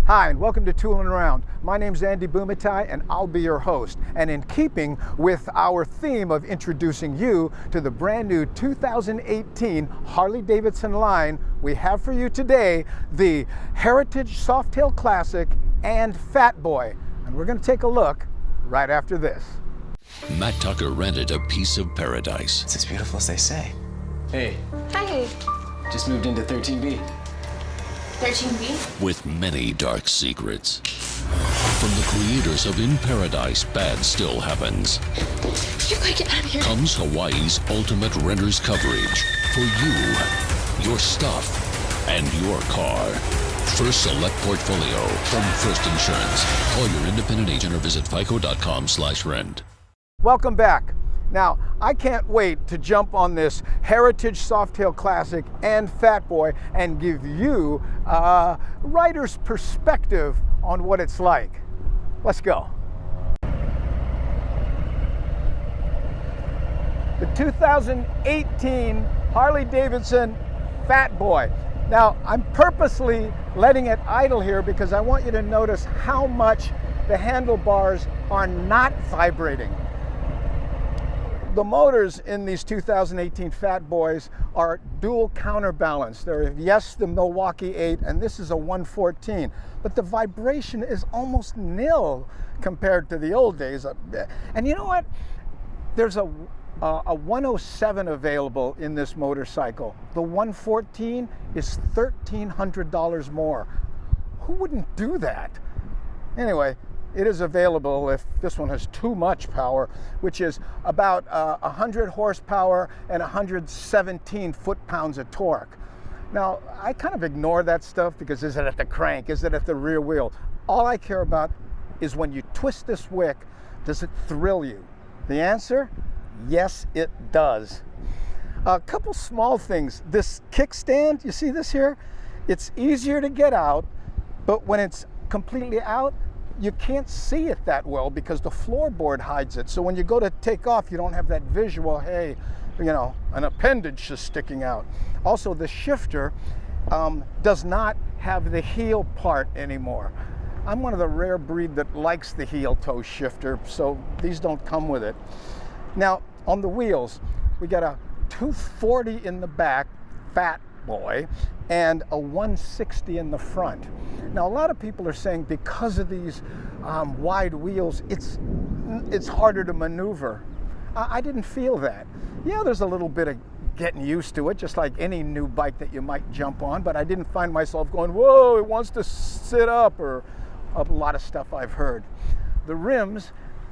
Hi, and welcome to Toolin Around. My name's Andy Bumatai, and I'll be your host. And in keeping with our theme of introducing you to the brand new 2018 Harley-Davidson line, we have for you today the Heritage Softail Classic and Fat Boy. And we're going to take a look right after this. Matt Tucker rented a piece of paradise. It's as beautiful as they say. Hey. Hi. Just moved into 13B. 13B? With many dark secrets. From the creators of In Paradise, Bad Still Happens. You gotta get out of here. Comes Hawaii's ultimate renter's coverage. For you, your stuff, and your car. First Select Portfolio from First Insurance. Call your independent agent or visit fico.com/rent. Welcome back. Now, I can't wait to jump on this Heritage Softail Classic and Fat Boy and give you a writer's perspective on what it's like. Let's go. The 2018 Harley-Davidson Fat Boy. Now, I'm purposely letting it idle here because I want you to notice how much the handlebars are not vibrating. The motors in these 2018 Fat Boys are dual counterbalance. They're, yes, the Milwaukee 8, and this is a 114. But the vibration is almost nil compared to the old days. And you know what? There's a 107 available in this motorcycle. The 114 is $1,300 more. Who wouldn't do that? Anyway, it is available if this one has too much power, which is about 100 horsepower and 117 foot-pounds of torque. Now, I kind of ignore that stuff because is it at the crank? Is it at the rear wheel? All I care about is when you twist this wick, does it thrill you? The answer? Yes, it does. A couple small things. This kickstand, you see this here? It's easier to get out, but when it's completely out, you can't see it that well because the floorboard hides it. So when you go to take off, you don't have that visual, hey, you know, an appendage is sticking out. Also, the shifter does not have the heel part anymore. I'm one of the rare breed that likes the heel toe shifter, so these don't come with it. Now, on the wheels, we got a 240 in the back, Fat Boy, and a 160 in the front. Now, a lot of people are saying because of these wide wheels, it's harder to maneuver. I didn't feel that. Yeah, there's a little bit of getting used to it, just like any new bike that you might jump on, but I didn't find myself going, whoa, it wants to sit up, or a lot of stuff I've heard. The rims,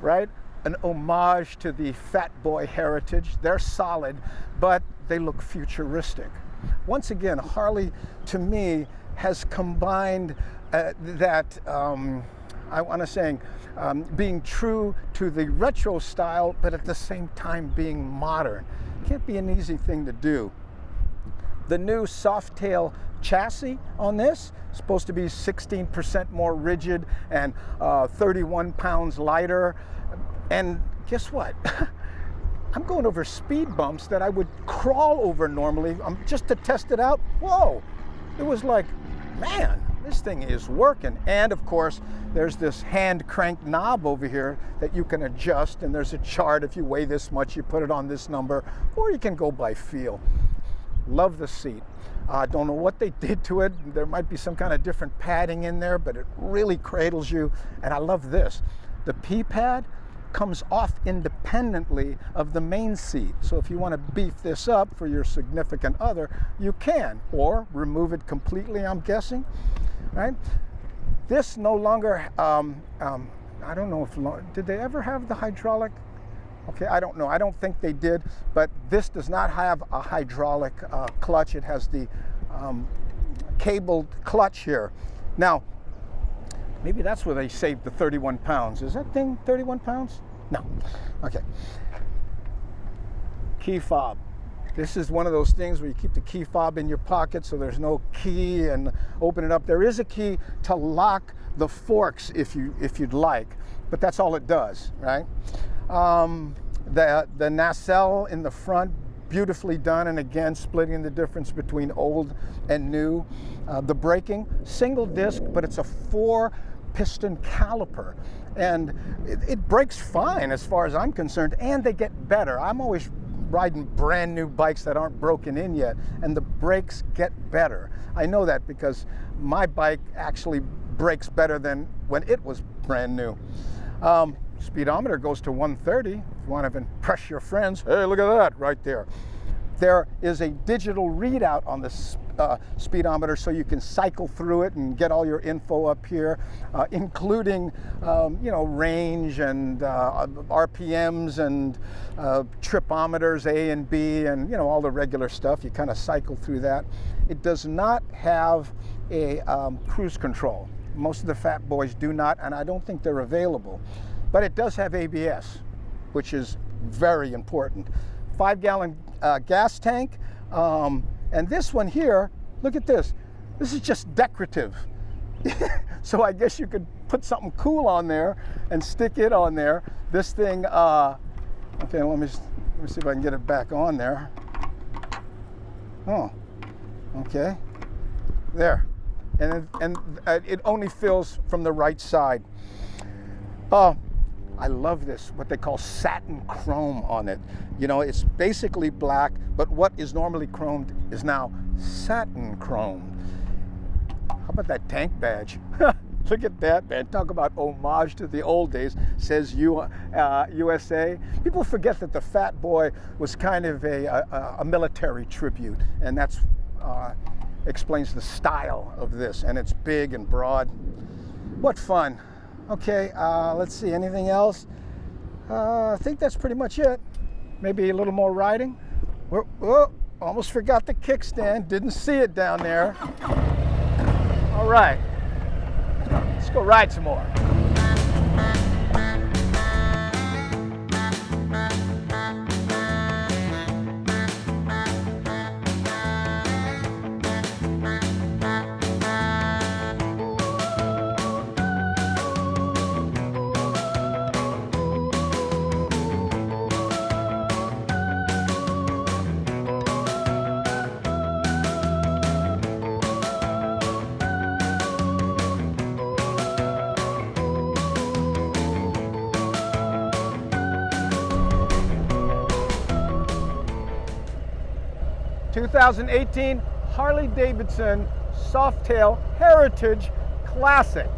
right, an homage to the Fat Boy heritage. They're solid, but they look futuristic. Once again, Harley, to me, has combined that, I want to say, being true to the retro style, but at the same time being modern. Can't be an easy thing to do. The new Softail chassis on this is supposed to be 16% more rigid and 31 pounds lighter. And guess what? I'm going over speed bumps that I would crawl over normally just to test it out. Whoa, it was like, man, this thing is working. And of course, there's this hand crank knob over here that you can adjust, and there's a chart. If you weigh this much, you put it on this number, or you can go by feel. Love the seat. I don't know what they did to it. There might be some kind of different padding in there, but it really cradles you. And I love this. The P-pad comes off independently of the main seat. So if you want to beef this up for your significant other, you can, or remove it completely, I'm guessing, right? This no longer, I don't know if, did they ever have the hydraulic? Okay, I don't know. I don't think they did, but this does not have a hydraulic clutch. It has the cabled clutch here. Now, maybe that's where they saved the 31 pounds. Is that thing 31 pounds? No. Okay. Key fob. This is one of those things where you keep the key fob in your pocket so there's no key and open it up. There is a key to lock the forks if you'd like, but that's all it does, right? The nacelle in the front, beautifully done, and again, splitting the difference between old and new. The braking, single disc, but it's a 4-piston caliper. And it brakes fine as far as I'm concerned, and they get better. I'm always riding brand new bikes that aren't broken in yet, and the brakes get better. I know that because my bike actually brakes better than when it was brand new. Speedometer goes to 130. If you want to impress your friends, hey, look at that right there. There is a digital readout on the speedometer, so you can cycle through it and get all your info up here, including range and RPMs and tripometers, A and B, and all the regular stuff. You kind of cycle through that. It does not have a cruise control. Most of the Fat Boys do not, and I don't think they're available. But it does have ABS, which is very important. 5-gallon gas tank, and this one here, look at this. This is just decorative. So I guess you could put something cool on there and stick it on there. This thing, okay, let me see if I can get it back on there. Oh, okay, there. And it only fills from the right side. I love this, what they call satin chrome on it. It's basically black, but what is normally chromed is now satin chrome. How about that tank badge? Look at that, man. Talk about homage to the old days. Says USA. People forget that the Fat Boy was kind of a military tribute, and that's explains the style of this, and it's big and broad. What fun. Okay, let's see, anything else? I think that's pretty much it. Maybe a little more riding. Oh, almost forgot the kickstand. Didn't see it down there. All right, let's go ride some more. '18 Harley-Davidson Softail Heritage Classic.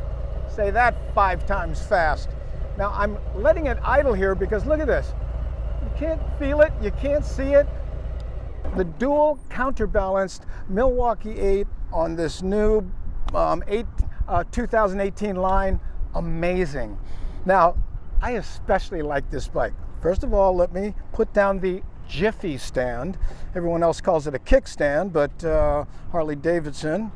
Say that 5 times fast. Now I'm letting it idle here because look at this. You can't feel it, you can't see it. The dual counterbalanced Milwaukee 8 on this new 2018 line, amazing. Now, I especially like this bike. First of all, let me put down the Jiffy stand. Everyone else calls it a kickstand, but Harley-Davidson.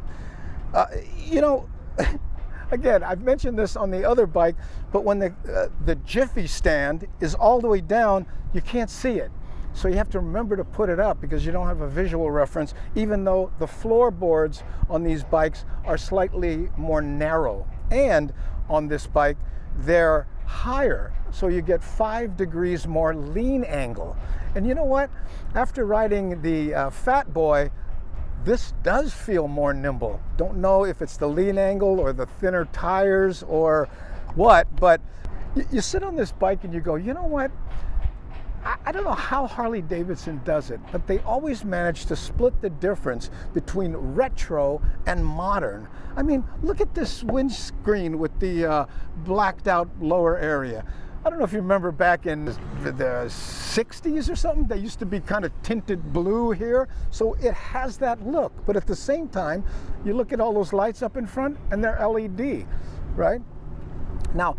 Again, I've mentioned this on the other bike, but when the Jiffy stand is all the way down, you can't see it. So you have to remember to put it up because you don't have a visual reference, even though the floorboards on these bikes are slightly more narrow. And on this bike, they're higher, so you get 5 degrees more lean angle. And you know what? After riding the Fat Boy, this does feel more nimble. Don't know if it's the lean angle or the thinner tires or what, but you sit on this bike and you go, you know what? I don't know how Harley-Davidson does it, but they always manage to split the difference between retro and modern. I mean, look at this windscreen with the blacked out lower area. I don't know if you remember back in the 60s or something, they used to be kind of tinted blue here. So it has that look, but at the same time, you look at all those lights up in front and they're LED, right? Now,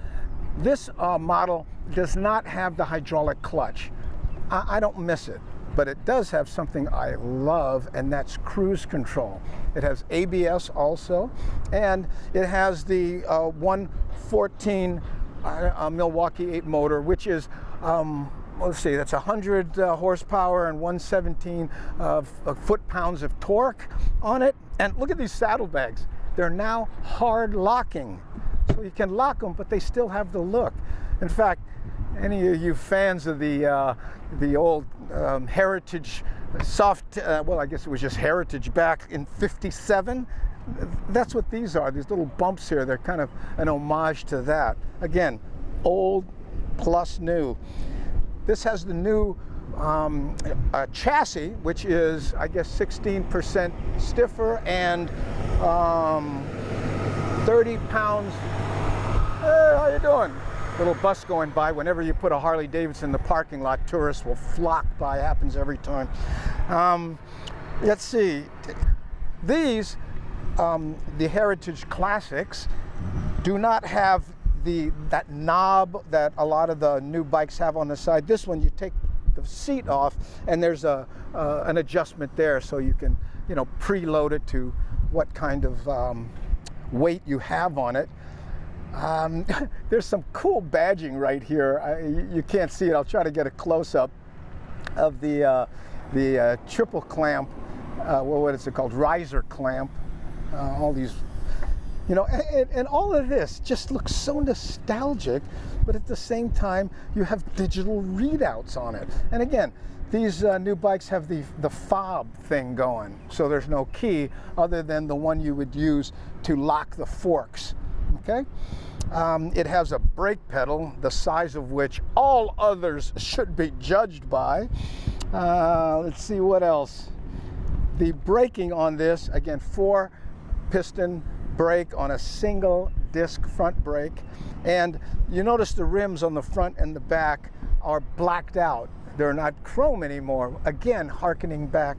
this model does not have the hydraulic clutch. I don't miss it, but it does have something I love, and that's cruise control. It has ABS also, and it has the 114 Milwaukee 8 motor, which is, let's see, that's 100 horsepower and 117 foot-pounds of torque on it. And look at these saddlebags. They're now hard locking. So you can lock them, but they still have the look. In fact, Any of you fans of the old Heritage well, I guess it was just Heritage back in '57. That's what these are. These little bumps here. They're kind of an homage to that. Again, old plus new. This has the new chassis, which is, I guess, 16% stiffer and 30 pounds. Hey, how you doing? Little bus going by. Whenever you put a Harley-Davidson in the parking lot, tourists will flock by. Happens every time. Let's see. These, the Heritage Classics, do not have that knob that a lot of the new bikes have on the side. This one, you take the seat off, and there's an adjustment there, so you can, preload it to what kind of weight you have on it. There's some cool badging right here. You can't see it. I'll try to get a close-up of the triple clamp. What is it called? Riser clamp. All these, and all of this just looks so nostalgic, but at the same time, you have digital readouts on it. And again, these new bikes have the fob thing going, so there's no key other than the one you would use to lock the forks. Okay, it has a brake pedal, the size of which all others should be judged by. Let's see what else. The braking on this, again, 4-piston brake on a single disc front brake, and you notice the rims on the front and the back are blacked out. They're not chrome anymore. Again, hearkening back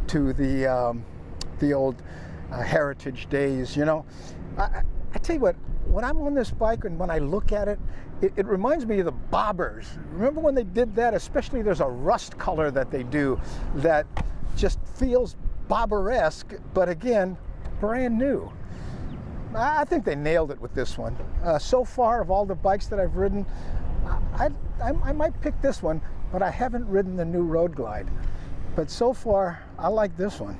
to the old Heritage days. I tell you what, when I'm on this bike and when I look at it, it reminds me of the bobbers. Remember when they did that? Especially there's a rust color that they do that just feels bobber-esque, but again, brand new. I think they nailed it with this one. So far, of all the bikes that I've ridden, I might pick this one, but I haven't ridden the new Road Glide. But so far, I like this one.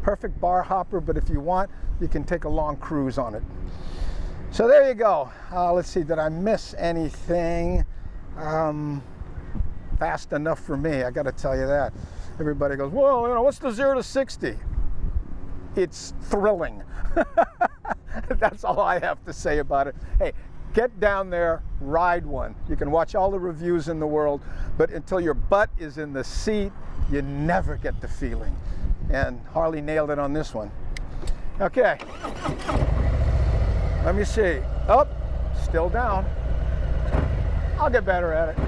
Perfect bar hopper, but if you want, you can take a long cruise on it. So there you go. Let's see, did I miss anything? Fast enough for me, I gotta tell you that. Everybody goes, well, what's the 0 to 60? It's thrilling. That's all I have to say about it. Hey, get down there, ride one. You can watch all the reviews in the world, but until your butt is in the seat, you never get the feeling. And Harley nailed it on this one. Okay, let me see. Oh, still down. I'll get better at it.